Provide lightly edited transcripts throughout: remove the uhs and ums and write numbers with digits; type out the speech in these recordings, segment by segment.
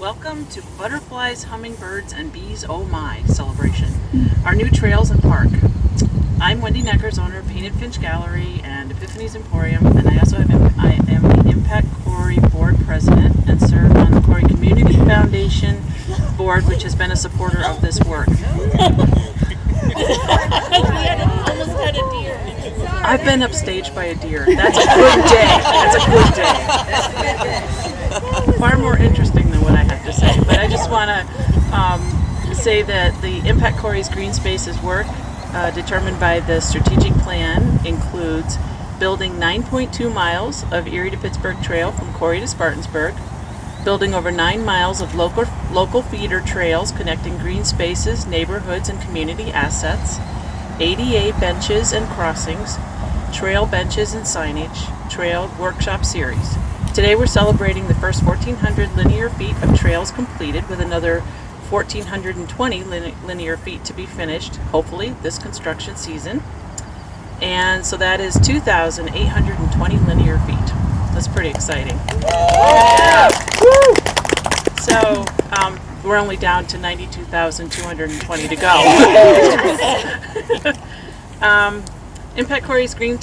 Welcome to Butterflies, Hummingbirds, and Bees Oh My celebration. Our new trails and park. I'm Wendy Neckers, owner of Painted Finch Gallery and Epiphany's Emporium, and I am the Impact Corry board president and serve on the Corry Community Foundation board, which has been a supporter of this work. I've been upstaged by a deer. That's a good day. That's a good day. Far more interesting than what I have to say. But I just want to say that the Impact Corry's Green Spaces work, determined by the strategic plan, includes building 9.2 miles of Erie to Pittsburgh Trail from Corry to Spartansburg, building over 9 miles of local feeder trails connecting green spaces, neighborhoods, and community assets, ADA benches and crossings, trail benches and signage, trail workshop series. Today we're celebrating the first 1,400 linear feet of trails completed, with another 1,420 linear feet to be finished, hopefully this construction season. And so that is 2,820 linear feet. That's pretty exciting. Yeah. Woo! So we're only down to 92,220 to go. Impact Corry's Green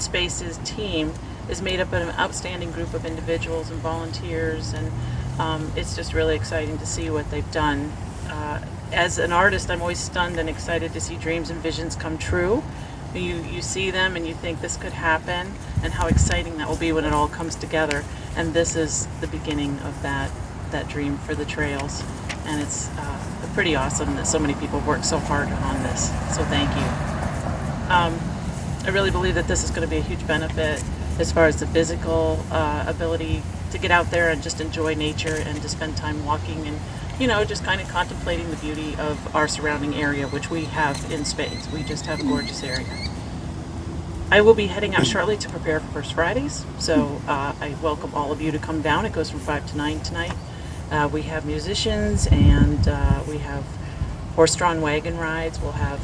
Spaces team is made up of an outstanding group of individuals and volunteers, and it's just really exciting to see what they've done. As an artist, I'm always stunned and excited to see dreams and visions come true. You see them and you think this could happen, and how exciting that will be when it all comes together. And this is the beginning of that dream for the trails, and it's pretty awesome that so many people have worked so hard on this. So thank you. I really believe that this is going to be a huge benefit as far as the physical ability to get out there and just enjoy nature and to spend time walking and, just kind of contemplating the beauty of our surrounding area, which we have in spades. We just have a gorgeous area. I will be heading out shortly to prepare for First Fridays, so I welcome all of you to come down. It goes from 5 to 9 tonight. We have musicians, and we have horse-drawn wagon rides. We'll have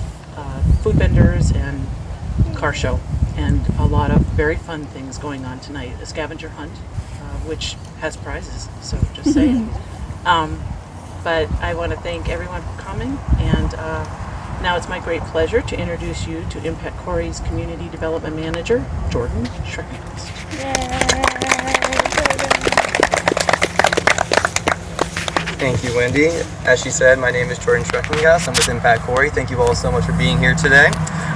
food vendors and car show, and a lot of very fun things going on tonight. A scavenger hunt, which has prizes, so just saying. But I want to thank everyone for coming, and now it's my great pleasure to introduce you to Impact Corry's Community Development Manager, Jordan Schreckenhaus. Thank you, Wendy. As she said, my name is Jordan Schreckenhaus. I'm with Impact Corry. Thank you all so much for being here today.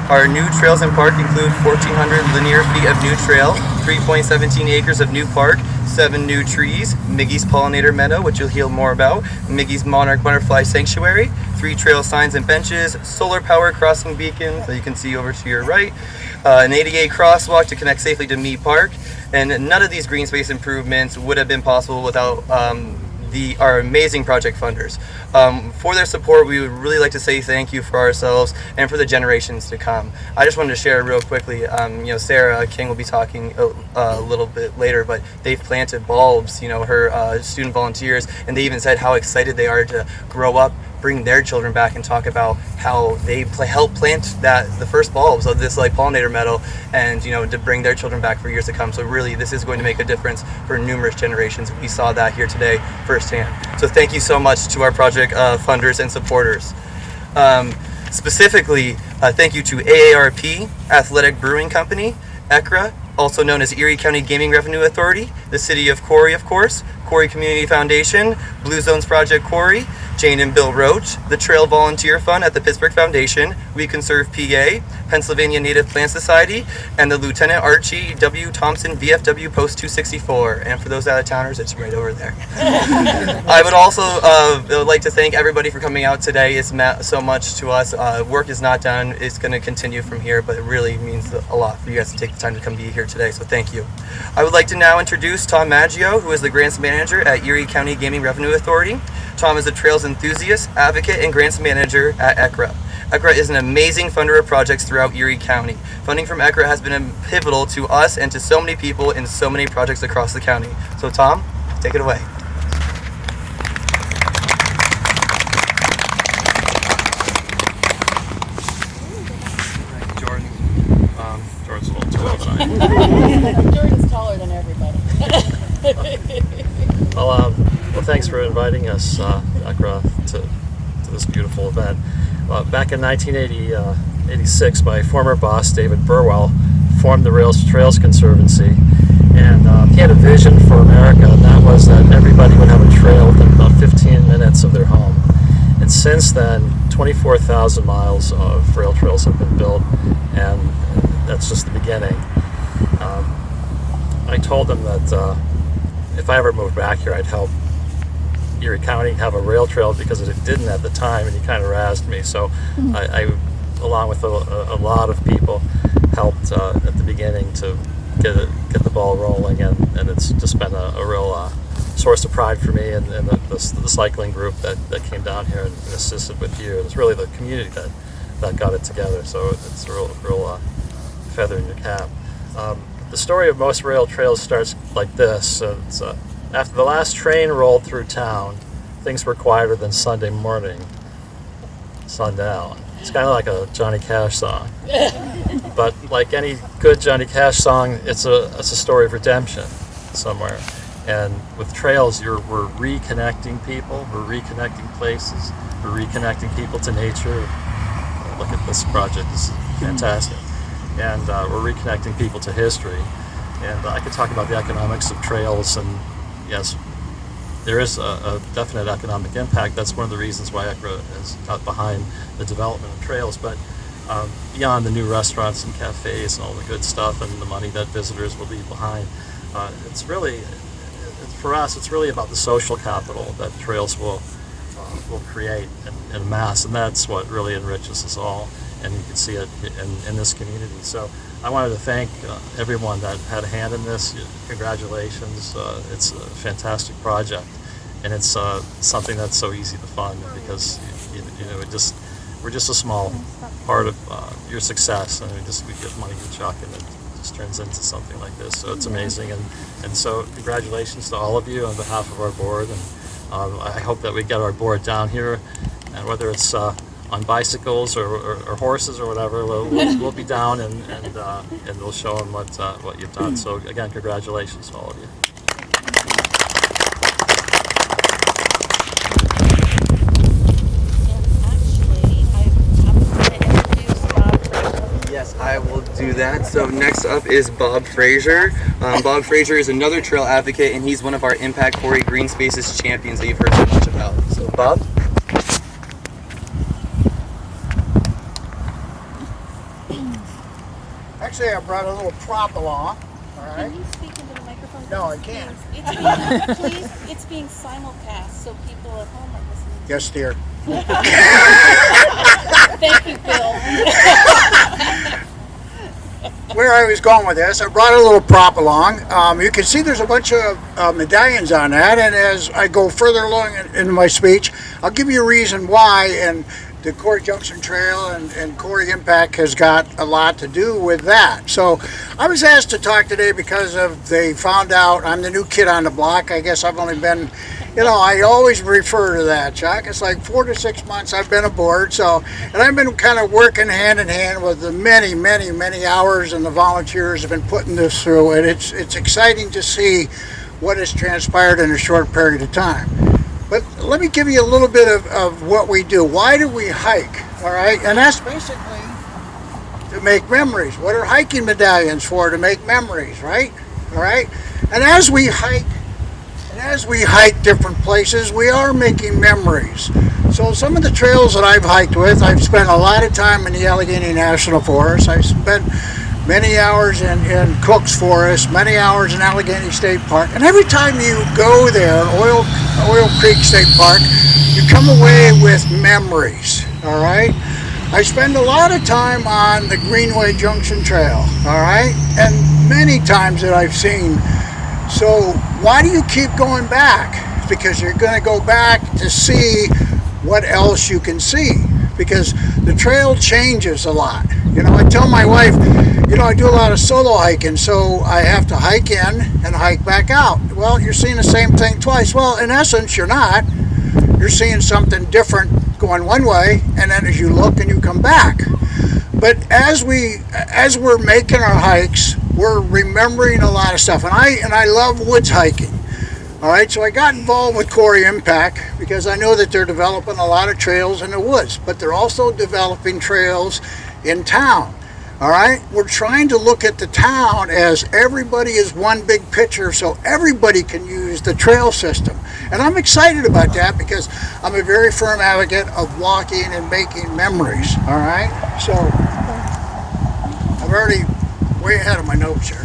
Our new trails and park include 1,400 linear feet of new trail, 3.17 acres of new park, 7 new trees, Miggy's Pollinator Meadow, which you'll hear more about, Miggy's Monarch Butterfly Sanctuary, 3 trail signs and benches, solar power crossing beacons that you can see over to your right, an ADA crosswalk to connect safely to Mead Park, and none of these green space improvements would have been possible without our amazing project funders. For their support, we would really like to say thank you for ourselves and for the generations to come. I just wanted to share real quickly, Sarah King will be talking a little bit later, but they've planted bulbs, her student volunteers, and they even said how excited they are to grow up, bring their children back and talk about how they helped plant the first bulbs of this pollinator meadow, and to bring their children back for years to come. So really, this is going to make a difference for numerous generations. We saw that here today firsthand. So thank you so much to our project funders and supporters. Specifically, thank you to AARP, Athletic Brewing Company, ECRA, also known as Erie County Gaming Revenue Authority, the City of Corry, of course, Corry Community Foundation, Blue Zones Project Corry, Jane and Bill Roach, the Trail Volunteer Fund at the Pittsburgh Foundation, We Conserve PA, Pennsylvania Native Plant Society, and the Lieutenant Archie W. Thompson VFW Post 264. And for those out-of-towners, it's right over there. I would also like to thank everybody for coming out today. It's meant so much to us. Work is not done. It's going to continue from here, but it really means a lot for you guys to take the time to come be here today, so thank you. I would like to now introduce Tom Maggio, who is the Grants Manager at Erie County Gaming Revenue Authority. Tom is a trails enthusiast, advocate, and grants manager at ECRA. ECRA is an amazing funder of projects throughout Erie County. Funding from ECRA has been pivotal to us and to so many people in so many projects across the county. So Tom, take it away. Jordan. Jordan's a little taller than I am. Jordan's taller than everybody. Well, thanks for inviting us, Akra, to this beautiful event. Back in 1986, my former boss, David Burwell, formed the Trails Conservancy, and he had a vision for America, and that was that everybody would have a trail within about 15 minutes of their home. And since then, 24,000 miles of rail trails have been built, and that's just the beginning. I told him that if I ever moved back here, I'd help Erie County have a rail trail because it didn't at the time, and he kind of razzed me. So I along with a lot of people, helped at the beginning to get the ball rolling, and it's just been a real source of pride for me and the cycling group that came down here and assisted with you. It was really the community that got it together, so it's a real feather in your cap. The story of most rail trails starts like this. After the last train rolled through town, things were quieter than Sunday morning, sundown. It's kind of like a Johnny Cash song. But like any good Johnny Cash song, it's a story of redemption somewhere. And with trails, we're reconnecting people, we're reconnecting places, we're reconnecting people to nature. Look at this project, this is fantastic. And we're reconnecting people to history. And I could talk about the economics of trails, and yes, there is a definite economic impact. That's one of the reasons why ECRA has got behind the development of trails. But beyond the new restaurants and cafes and all the good stuff and the money that visitors will leave behind, for us, it's really about the social capital that trails will create and amass, and that's what really enriches us all. And you can see it in this community. So I wanted to thank everyone that had a hand in this. Congratulations. It's a fantastic project, and it's something that's so easy to fund because we're just a small part of your success, and we give money to Chuck, and it just turns into something like this. So it's amazing, and so congratulations to all of you on behalf of our board, and I hope that we get our board down here, and whether it's on bicycles or horses or whatever, we'll be down and we'll show them what you've done. So again, congratulations to all of you. Yes, I will do that. So next up is Bob Frazier. Bob Frazier is another trail advocate, and he's one of our Impact Corry Green Spaces champions that you've heard so much about. So Bob? Actually, I brought a little prop along. All right. Can you speak into the microphone? No, I can't. It's being simulcast, so people at home are listening. Yes, dear. Thank you, Bill. Where I was going with this, I brought a little prop along. You can see there's a bunch of medallions on that, and as I go further along in my speech, I'll give you a reason why, and the Corry Junction Trail and Corry Impact has got a lot to do with that. So I was asked to talk today because they found out I'm the new kid on the block. I guess I've only been, I always refer to that, Chuck. It's like 4 to 6 months I've been aboard. And I've been kind of working hand in hand with the many, many, many hours and the volunteers have been putting this through. And it's exciting to see what has transpired in a short period of time. But let me give you a little bit of what we do. Why do we hike? All right, and that's basically to make memories. What are hiking medallions for? To make memories, right? All right, and as we hike different places, we are making memories. So some of the trails that I've hiked with, I've spent a lot of time in the Allegheny National Forest. I've spent many hours in Cook's Forest, many hours in Allegheny State Park, and every time you go there, Oil Creek State Park, you come away with memories, all right? I spend a lot of time on the Greenway Junction Trail, all right? And many times that I've seen. So why do you keep going back? It's because you're going to go back to see what else you can see, because the trail changes a lot. I tell my wife, I do a lot of solo hiking, so I have to hike in and hike back out. Well, you're seeing the same thing twice. Well, in essence, you're not. You're seeing something different going one way, and then as you look and you come back. But as we're making our hikes, we're remembering a lot of stuff. And I love woods hiking. All right, so I got involved with Corry PA because I know that they're developing a lot of trails in the woods, but they're also developing trails in town. All right, we're trying to look at the town as everybody is one big picture, so everybody can use the trail system. And I'm excited about that because I'm a very firm advocate of walking and making memories. All right, so I'm already way ahead of my notes here.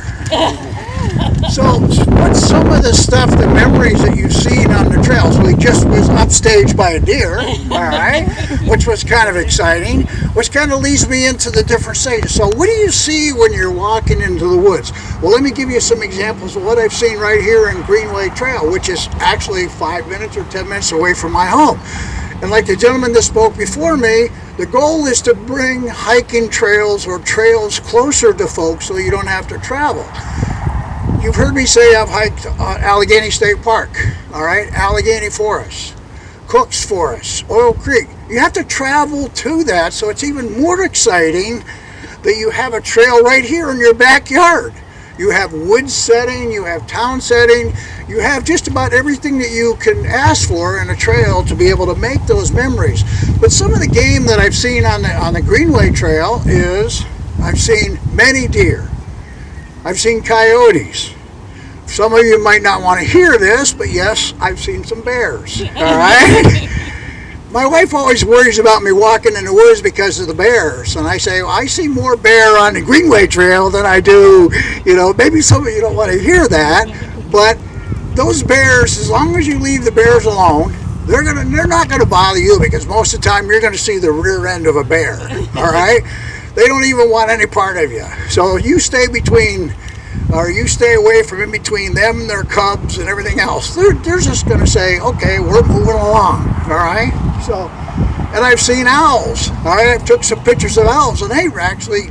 So what's some of the stuff, the memories that you've seen on the trails? We just was upstaged by a deer, all right, which was kind of exciting, which kind of leads me into the different stages. So what do you see when you're walking into the woods? Well, let me give you some examples of what I've seen right here in Greenway Trail, which is actually 5 minutes or 10 minutes away from my home. And like the gentleman that spoke before me, the goal is to bring hiking trails or trails closer to folks so you don't have to travel. You've heard me say I've hiked Allegheny State Park, all right, Allegheny Forest, Cook's Forest, Oil Creek. You have to travel to that, so it's even more exciting that you have a trail right here in your backyard. You have wood setting, you have town setting, you have just about everything that you can ask for in a trail to be able to make those memories. But some of the game that I've seen on the Greenway Trail is I've seen many deer. I've seen coyotes. Some of you might not want to hear this, but yes, I've seen some bears. All right? My wife always worries about me walking in the woods because of the bears. And I say, well, I see more bear on the Greenway Trail than I do, maybe some of you don't want to hear that. But those bears, as long as you leave the bears alone, they're not going to bother you because most of the time you're going to see the rear end of a bear. All right? They don't even want any part of you. So you stay away from in between them and their cubs and everything else. They're just going to say, okay, we're moving along, all right? So, and I've seen owls, all right? I've took some pictures of owls, and they actually,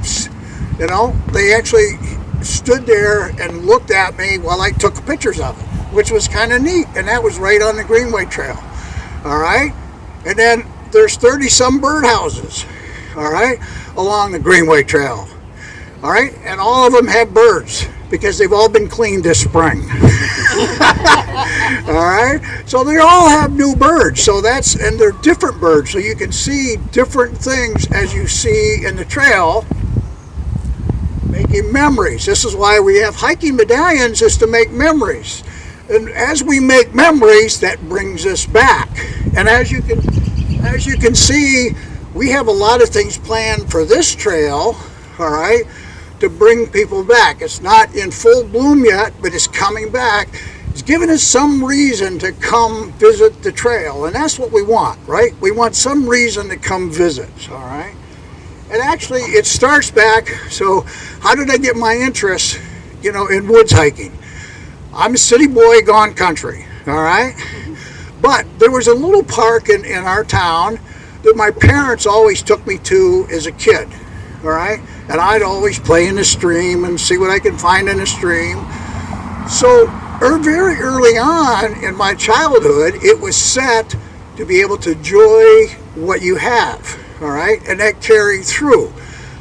they actually stood there and looked at me while I took pictures of it, which was kind of neat, and that was right on the Greenway Trail, all right? And then there's 30-some birdhouses, all right, along the Greenway Trail, all right? And all of them have birds because they've all been cleaned this spring. All right? So they all have new birds. And they're different birds. So you can see different things as you see in the trail, making memories. This is why we have hiking medallions, is to make memories. And as we make memories, that brings us back. And as you can see, we have a lot of things planned for this trail, all right, to bring people back. It's not in full bloom yet, but it's coming back. It's giving us some reason to come visit the trail, and that's what we want, right? We want some reason to come visit, all right? And actually, it starts back, so how did I get my interest, in woods hiking? I'm a city boy, gone country, all right? But there was a little park in our town that my parents always took me to as a kid, all right? And I'd always play in the stream and see what I could find in the stream. So very early on in my childhood, it was set to be able to enjoy what you have, all right? And that carried through.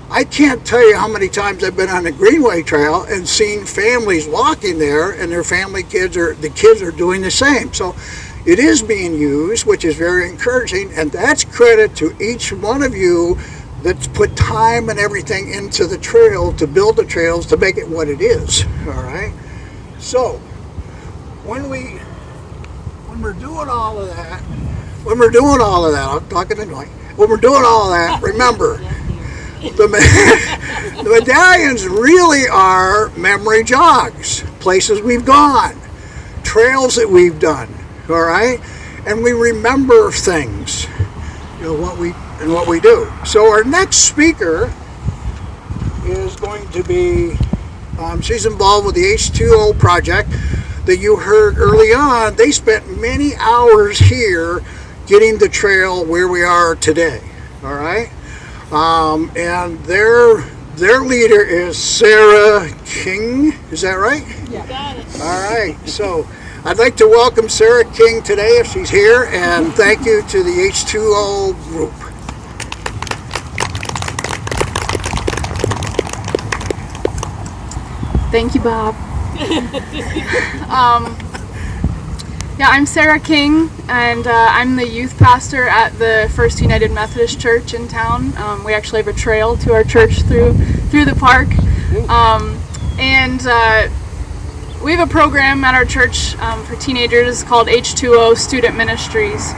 I can't tell you how many times I've been on the Greenway Trail and seen families walking there, and their the kids are doing the same. So it is being used, which is very encouraging, and that's credit to each one of you that's put time and everything into the trail to build the trails to make it what it is, all right? So when we're doing all of that, I'm talking to Dwight, when we're doing all that, remember, the medallions really are memory jogs, places we've gone, trails that we've done, all right? And we remember things, what we do. So our next speaker is going to be, she's involved with the H2O project that you heard early on. They spent many hours here getting the trail where we are today, all right? And their leader is Sarah King, is that right? Yeah. Got it. All right, so I'd like to welcome Sarah King today if she's here, and thank you to the H2O group. Thank you, Bob. Yeah, I'm Sarah King, and I'm the youth pastor at the First United Methodist Church in town. We actually have a trail to our church through the park, and we have a program at our church for teenagers called H2O Student Ministries,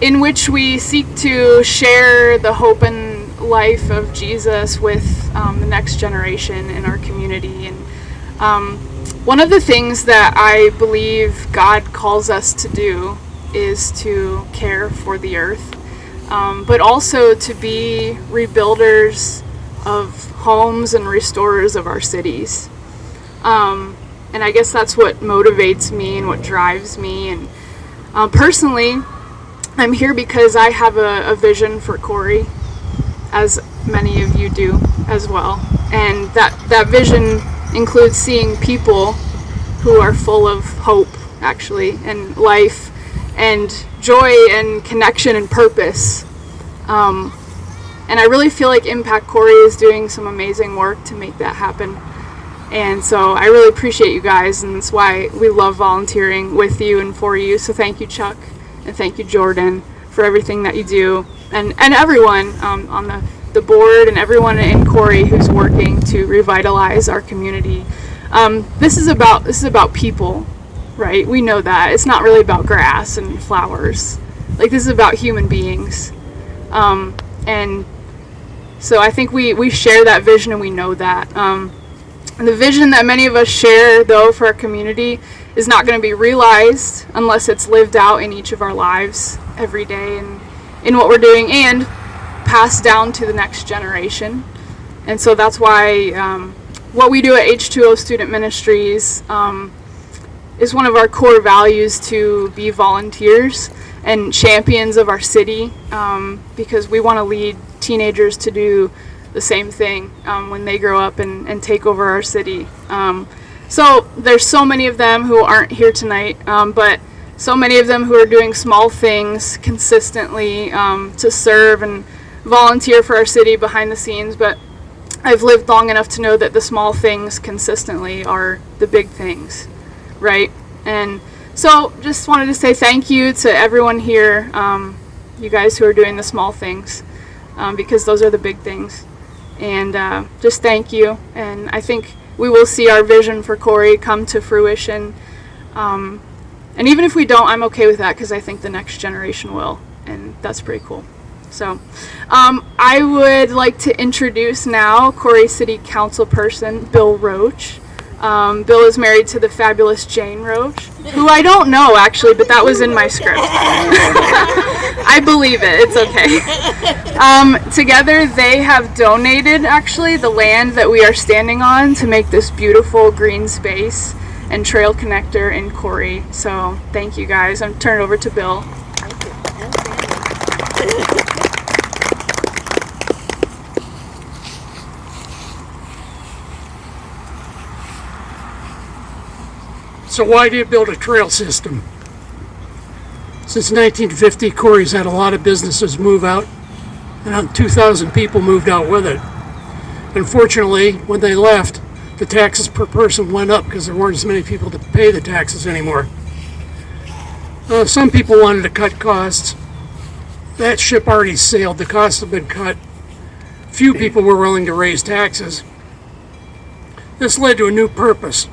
in which we seek to share the hope and life of Jesus with the next generation in our community. And one of the things that I believe God calls us to do is to care for the earth, but also to be rebuilders of homes and restorers of our cities. And I guess that's what motivates me and what drives me. And personally, I'm here because I have a vision for Corry, as many of you do as well. And that vision includes seeing people who are full of hope, actually, and life and joy and connection and purpose. And I really feel like Impact Corry is doing some amazing work to make that happen. And so I really appreciate you guys, and that's why we love volunteering with you and for you. So thank you, Chuck, and thank you, Jordan, for everything that you do, and everyone on the board and everyone in Corry who's working to revitalize our community. This is about people, right? We know that. It's not really about grass and flowers. Like, this is about human beings. And so I think we share that vision, and we know that. And the vision that many of us share, though, for our community is not going to be realized unless it's lived out in each of our lives every day and in what we're doing, and passed down to the next generation. And so that's why what we do at H2O Student Ministries is one of our core values, to be volunteers and champions of our city, because we want to lead teenagers to do the same thing when they grow up and take over our city. So there's so many of them who aren't here tonight, but so many of them who are doing small things consistently to serve and volunteer for our city behind the scenes. But I've lived long enough to know that the small things consistently are the big things, right? And so just wanted to say thank you to everyone here, you guys who are doing the small things, because those are the big things. And just thank you. And I think we will see our vision for Corry come to fruition. And even if we don't, I'm okay with that, because I think the next generation will. And that's pretty cool. So I would like to introduce now Corry City Council person Bill Roach. Bill is married to the fabulous Jane Roach, who I don't know actually, but that was in my script. I believe it, it's okay. Together they have donated actually the land that we are standing on to make this beautiful green space and trail connector in Corry. So thank you guys. I'm turning it over to Bill. So why do you build a trail system? Since 1950, Corry's had a lot of businesses move out, and 2,000 people moved out with it. Unfortunately, when they left, the taxes per person went up because there weren't as many people to pay the taxes anymore. Some people wanted to cut costs. That ship already sailed. The costs have been cut. Few people were willing to raise taxes. This led to a new purpose: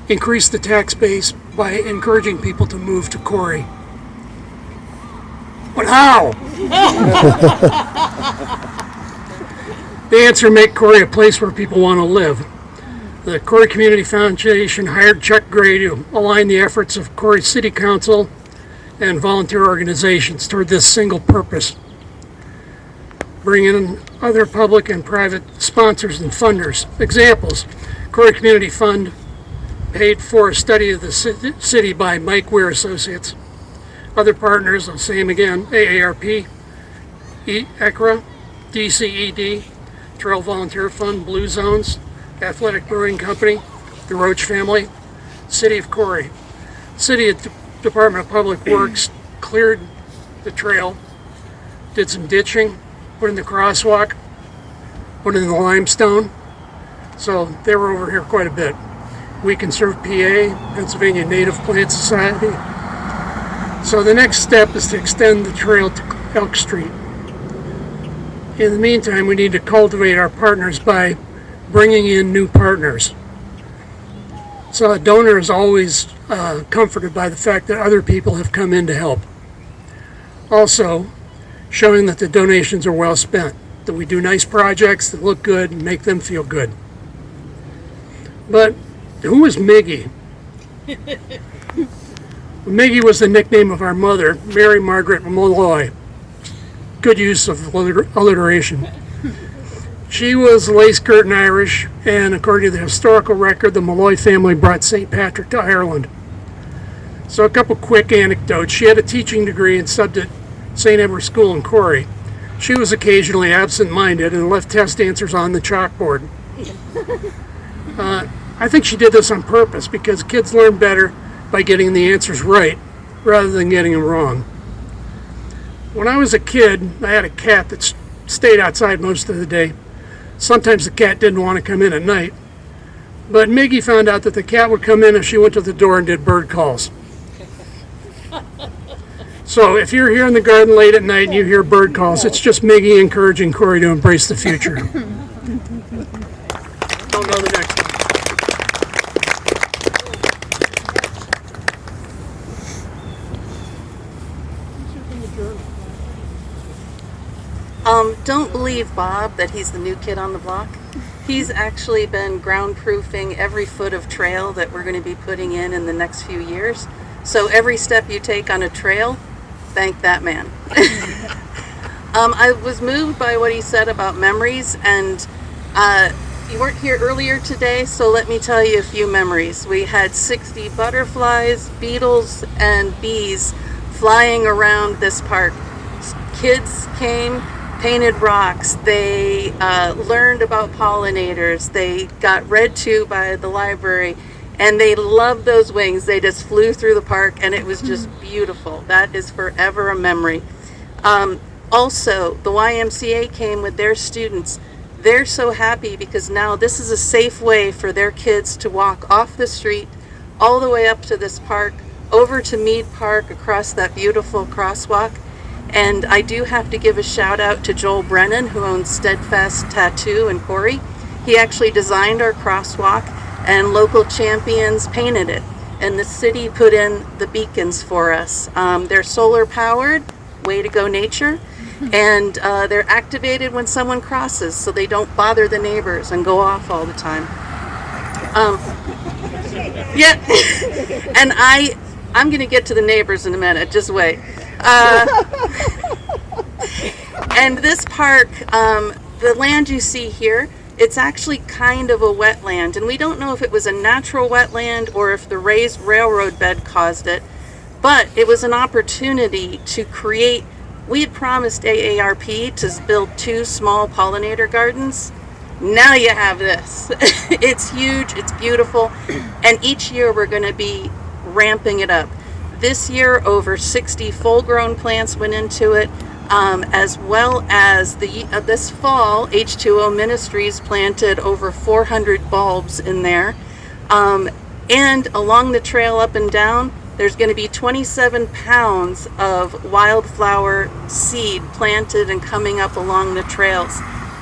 increase the tax base by encouraging people to move to Corry. But how? The answer: make Corry a place where people want to live. The Corry Community Foundation hired Chuck Gray to align the efforts of Corry City Council and volunteer organizations toward this single purpose. Bring in other public and private sponsors and funders. Examples: Corry Community Fund paid for a study of the city by Mike Weir Associates. Other partners, I'll say them again: AARP, ECRA, DCED, Trail Volunteer Fund, Blue Zones, Athletic Brewing Company, the Roach family, City of Corry. City Department of Public Works cleared the trail, did some ditching, put in the crosswalk, put in the limestone. So they were over here quite a bit. We Conserve PA, Pennsylvania Native Plant Society. So the next step is to extend the trail to Elk Street. In the meantime, we need to cultivate our partners by bringing in new partners. So a donor is always comforted by the fact that other people have come in to help. Also, showing that the donations are well spent, that we do nice projects that look good and make them feel good. But who was Miggy? Miggy was the nickname of our mother, Mary Margaret Malloy. Good use of alliteration. She was lace curtain Irish, and according to the historical record, the Malloy family brought St. Patrick to Ireland. So a couple quick anecdotes. She had a teaching degree and subbed at St. Edward's School in Corry. She was occasionally absent-minded and left test answers on the chalkboard. I think she did this on purpose because kids learn better by getting the answers right rather than getting them wrong. When I was a kid, I had a cat that stayed outside most of the day. Sometimes the cat didn't want to come in at night. But Miggy found out that the cat would come in if she went to the door and did bird calls. So if you're here in the garden late at night and you hear bird calls, it's just Miggy encouraging Corry to embrace the future. Don't know the next one. Don't believe Bob that he's the new kid on the block. He's actually been ground-proofing every foot of trail that we're going to be putting in the next few years. So every step you take on a trail, thank that man. I was moved by what he said about memories, and you weren't here earlier today, so let me tell you a few memories. We had 60 butterflies, beetles, and bees flying around this park. Kids came, painted rocks, they learned about pollinators, they got read to by the library, and they loved those wings. They just flew through the park, and it was just beautiful. That is forever a memory. Also, the YMCA came with their students. They're so happy because now this is a safe way for their kids to walk off the street all the way up to this park, over to Mead Park, across that beautiful crosswalk. And I do have to give a shout out to Joel Brennan, who owns Steadfast Tattoo in Corry. He actually designed our crosswalk, and local champions painted it. And the city put in the beacons for us. They're solar powered, way to go nature. And they're activated when someone crosses, so they don't bother the neighbors and go off all the time. Yeah, and I'm going to get to the neighbors in a minute, just wait. And this park, the land you see here, it's actually kind of a wetland, and we don't know if it was a natural wetland or if the raised railroad bed caused it, but it was an opportunity to create. We had promised AARP to build 2 small pollinator gardens. Now you have this. It's huge, it's beautiful, and each year we're going to be ramping it up. This year, over 60 full-grown plants went into it, as well as this fall, H2O Ministries planted over 400 bulbs in there. And along the trail up and down, there's going to be 27 pounds of wildflower seed planted and coming up along the trails.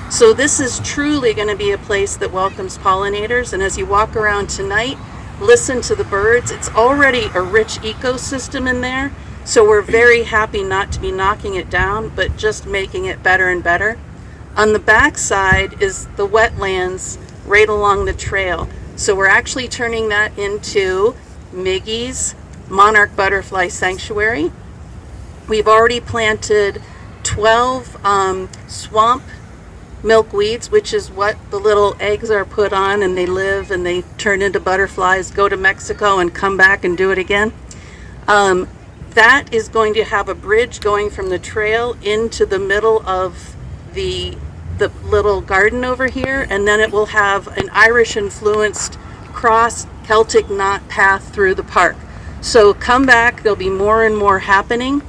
So this is truly going to be a place that welcomes pollinators, and as you walk around tonight, listen to the birds. It's already a rich ecosystem in there, so we're very happy not to be knocking it down, but just making it better and better. On the back side is the wetlands right along the trail. So we're actually turning that into Miggy's Monarch Butterfly Sanctuary. We've already planted 12 swamp milkweeds, which is what the little eggs are put on, and they live and they turn into butterflies, go to Mexico and come back and do it again. That is going to have a bridge going from the trail into the middle of the little garden over here, and then it will have an Irish influenced cross Celtic knot path through the park. So come back, there'll be more and more happening.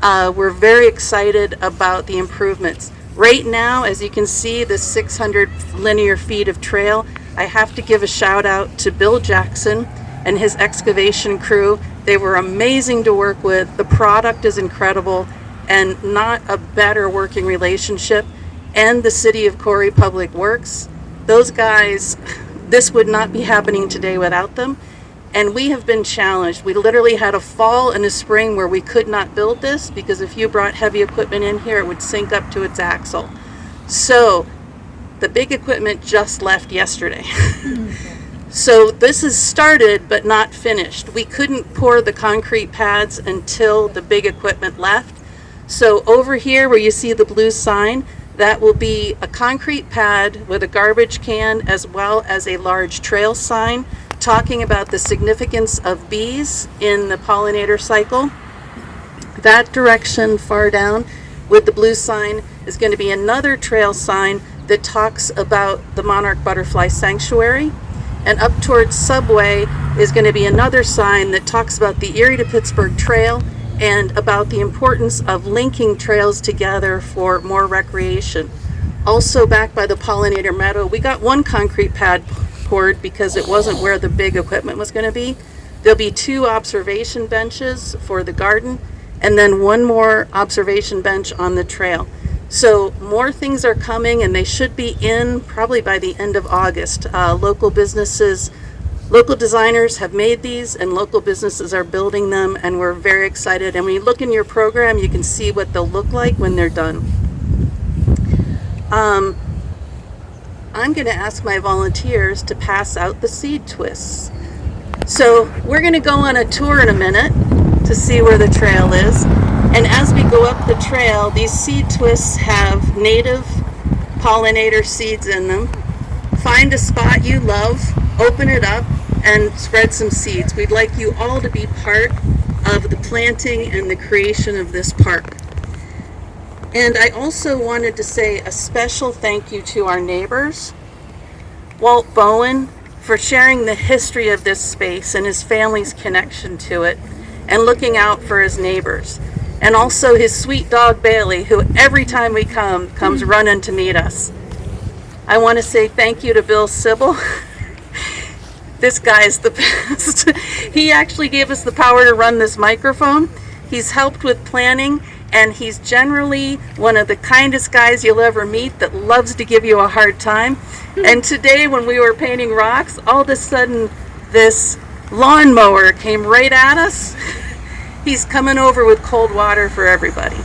We're very excited about the improvements. Right now, as you can see, the 600 linear feet of trail, I have to give a shout out to Bill Jackson and his excavation crew. They were amazing to work with. The product is incredible, and not a better working relationship. And the City of Corry Public Works. Those guys, this would not be happening today without them. And we have been challenged. We literally had a fall and a spring where we could not build this because if you brought heavy equipment in here, it would sink up to its axle. So the big equipment just left yesterday. So this is started but not finished. We couldn't pour the concrete pads until the big equipment left. So over here where you see the blue sign, that will be a concrete pad with a garbage can as well as a large trail sign talking about the significance of bees in the pollinator cycle. That direction far down with the blue sign is going to be another trail sign that talks about the monarch butterfly sanctuary. And up towards Subway is going to be another sign that talks about the Erie to Pittsburgh Trail and about the importance of linking trails together for more recreation. Also back by the pollinator meadow, we got one concrete pad poured because it wasn't where the big equipment was going to be. There'll be 2 observation benches for the garden and then 1 more observation bench on the trail. So more things are coming and they should be in probably by the end of August. Local businesses, local designers have made these and local businesses are building them and we're very excited. And when you look in your program, you can see what they'll look like when they're done. I'm going to ask my volunteers to pass out the seed twists. So we're going to go on a tour in a minute to see where the trail is. And as we go up the trail, these seed twists have native pollinator seeds in them. Find a spot you love, open it up, and spread some seeds. We'd like you all to be part of the planting and the creation of this park. And I also wanted to say a special thank you to our neighbors. Walt Bowen for sharing the history of this space and his family's connection to it and looking out for his neighbors. And also his sweet dog Bailey, who every time we comes running to meet us. I want to say thank you to Bill Sybil. This guy's the best. He actually gave us the power to run this microphone. He's helped with planning. And he's generally one of the kindest guys you'll ever meet that loves to give you a hard time. And today when we were painting rocks, all of a sudden this lawnmower came right at us. He's coming over with cold water for everybody.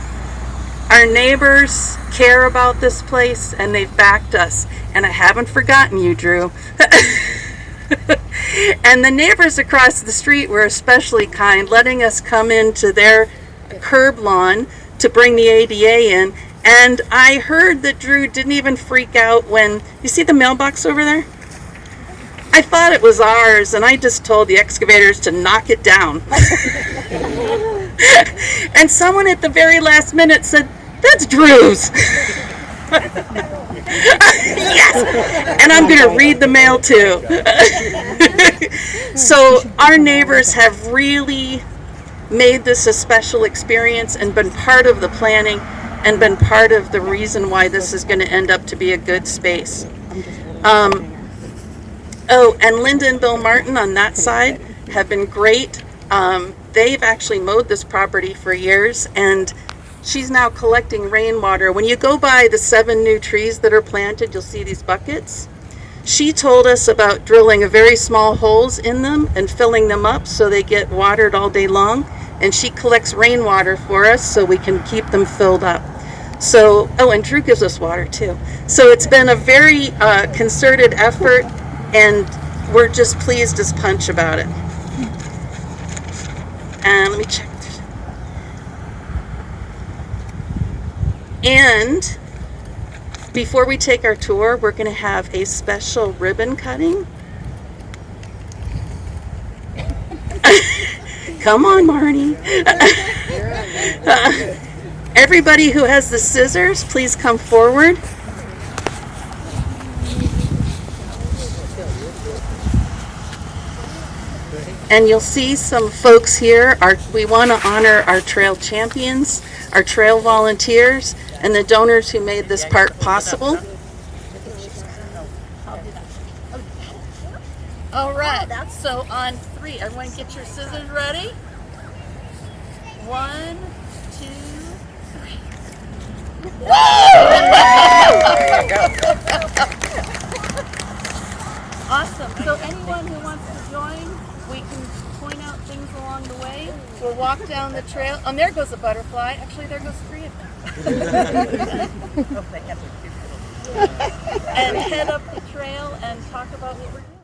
Our neighbors care about this place and they've backed us. And I haven't forgotten you, Drew. And the neighbors across the street were especially kind, letting us come into their curb lawn to bring the ADA in. And I heard that Drew didn't even freak out when, you see the mailbox over there? I thought it was ours and I just told the excavators to knock it down. And someone at the very last minute said, "That's Drew's." Yes, and I'm going to read the mail too. So our neighbors have really made this a special experience and been part of the planning and been part of the reason why this is going to end up to be a good space. Oh, and Linda and Bill Martin on that side have been great. They've actually mowed this property for years, and she's now collecting rainwater. When you go by the 7 new trees that are planted, you'll see these buckets. She told us about drilling a very small holes in them and filling them up so they get watered all day long. And she collects rainwater for us so we can keep them filled up. So, oh, and Drew gives us water too. So it's been a very concerted effort, and we're just pleased as punch about it. And let me check. And before we take our tour, we're going to have a special ribbon cutting. Come on, Marnie. Everybody who has the scissors, please come forward. And you'll see some folks here. We want to honor our trail champions, our trail volunteers, and the donors who made this park possible. All right, so on 3, everyone get your scissors ready. 1, 2, 3. Awesome. So anyone who wants to join, we can point out things along the way. We'll walk down the trail. Oh, and there goes a butterfly. Actually, there goes 3 of them. And head up the trail and talk about what we're doing.